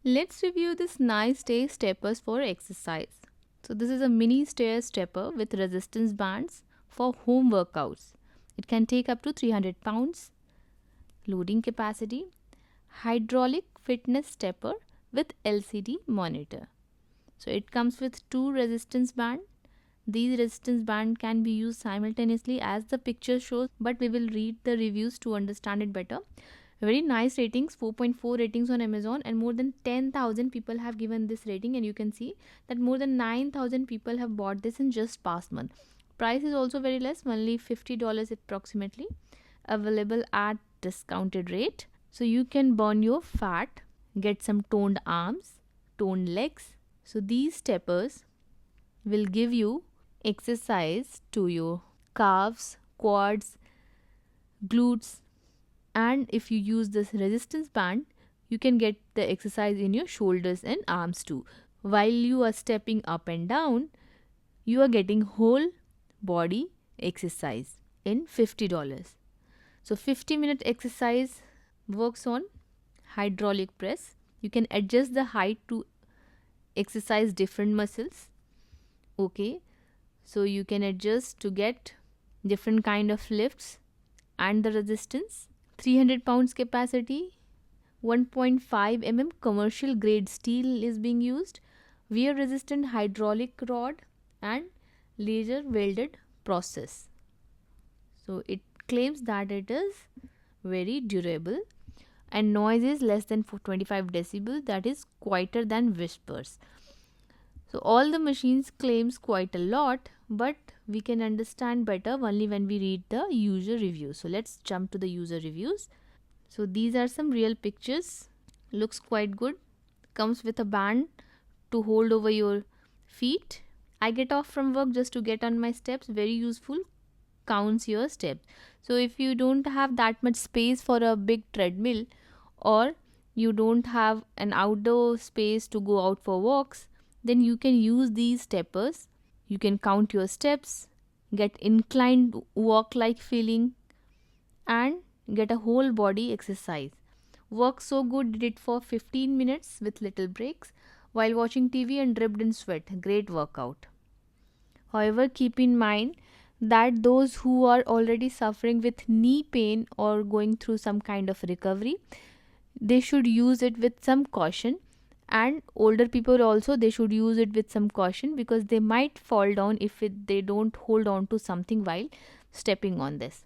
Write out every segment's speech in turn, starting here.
Let's review this Niceday steppers for exercise. So this is a mini stair stepper with resistance bands for home workouts. It can take up to 300 pounds. Loading capacity. Hydraulic fitness stepper with LCD monitor. So it comes with two resistance band. These resistance band can be used simultaneously as the picture shows, but we will read the reviews to understand it better. Very nice ratings, 4.4 ratings on Amazon, and more than 10,000 people have given this rating, and you can see that more than 9,000 people have bought this in just past month. Price is also very less, only $50 approximately, available at discounted rate. So you can burn your fat, get some toned arms, toned legs. So these steppers will give you exercise to your calves, quads, glutes, and if you use this resistance band, you can get the exercise in your shoulders and arms too. While you are stepping up and down, you are getting whole body exercise in $50. So 50-minute exercise works on hydraulic press. You can adjust the height to exercise different muscles. Okay, so you can adjust to get different kind of lifts and the resistance. 300 pounds capacity, 1.5 mm commercial grade steel is being used, wear resistant hydraulic rod and laser welded process. So it claims that it is very durable and noise is less than 25 decibel, that is quieter than whispers. So all the machines claims quite a lot, but we can understand better only when we read the user reviews. So let's jump to the user reviews. So these are some real pictures. Looks quite good. Comes with a band to hold over your feet. I get off from work just to get on my steps. Very useful. Counts your steps. So if you don't have that much space for a big treadmill, or you don't have an outdoor space to go out for walks, then you can use these steppers. You can count your steps, get inclined walk like feeling, and get a whole body exercise. Works so good, did it for 15 minutes with little breaks while watching TV and dripped in sweat. Great workout. However, keep in mind that those who are already suffering with knee pain or going through some kind of recovery, they should use it with some caution, and older people also, they should use it with some caution because they might fall down if they don't hold on to something while stepping on this.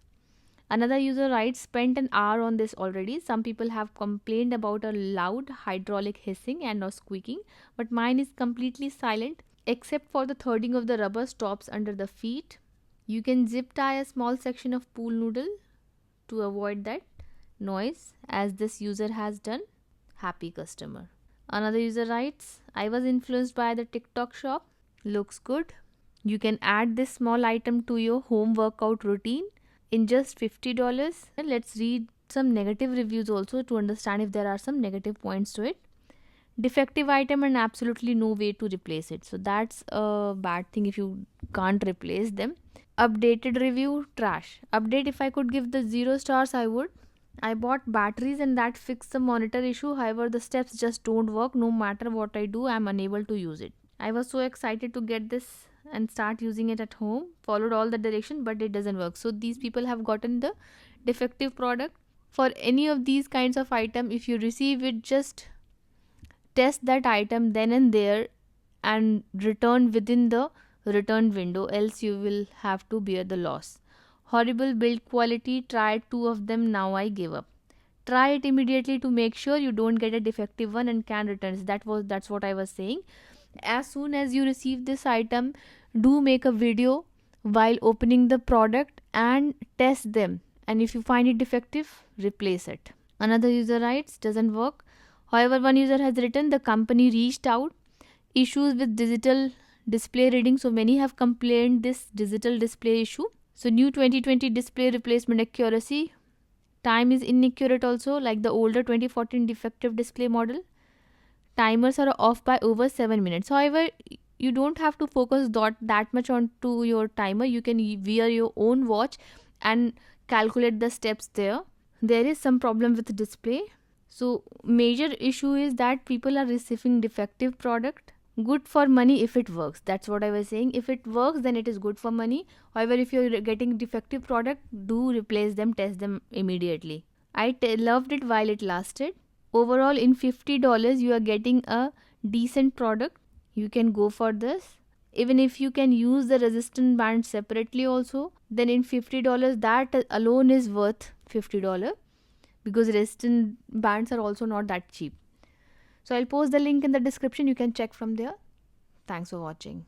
Another user writes, spent an hour on this already. Some people have complained about a loud hydraulic hissing and or squeaking, but mine is completely silent except for the threading of the rubber stops under the feet. You can zip tie a small section of pool noodle to avoid that noise, as this user has done. Happy customer. Another user writes, I was influenced by the TikTok shop. Looks good. You can add this small item to your home workout routine in just $50. And let's read some negative reviews also to understand if there are some negative points to it. Defective item and absolutely no way to replace it. So that's a bad thing if you can't replace them. Updated review, trash. Update, if I could give the 0 stars, I would. I bought batteries and that fixed the monitor issue. However, the steps just don't work. No matter what I do, I'm unable to use it. I was so excited to get this and start using it at home. Followed all the direction, but it doesn't work. So these people have gotten the defective product. For any of these kinds of item, if you receive it, just test that item then and there and return within the return window, else you will have to bear the loss. Horrible build quality, tried 2 of them, now I give up. Try it immediately to make sure you don't get a defective one and can return it. That's what I was saying. As soon as you receive this item, do make a video while opening the product and test them, and if you find it defective, replace it. Another user writes, doesn't work. However, one user has written, the company reached out, issues with digital display reading. So many have complained this digital display issue. So new 2020 display replacement accuracy. Time is inaccurate also, like the older 2014 defective display model. Timers are off by over 7 minutes. However, you don't have to focus that much onto your timer. You can wear your own watch and calculate the steps there. There is some problem with the display. So major issue is that people are receiving defective product. Good for money if it works. That's what I was saying. If it works, then it is good for money. However, if you're getting defective product, do replace them, test them immediately. Loved it while it lasted. Overall, in $50, you are getting a decent product. You can go for this. Even if you can use the resistant band separately also, then in $50, that alone is worth $50, because resistant bands are also not that cheap. So I'll post the link in the description. You can check from there. Thanks for watching.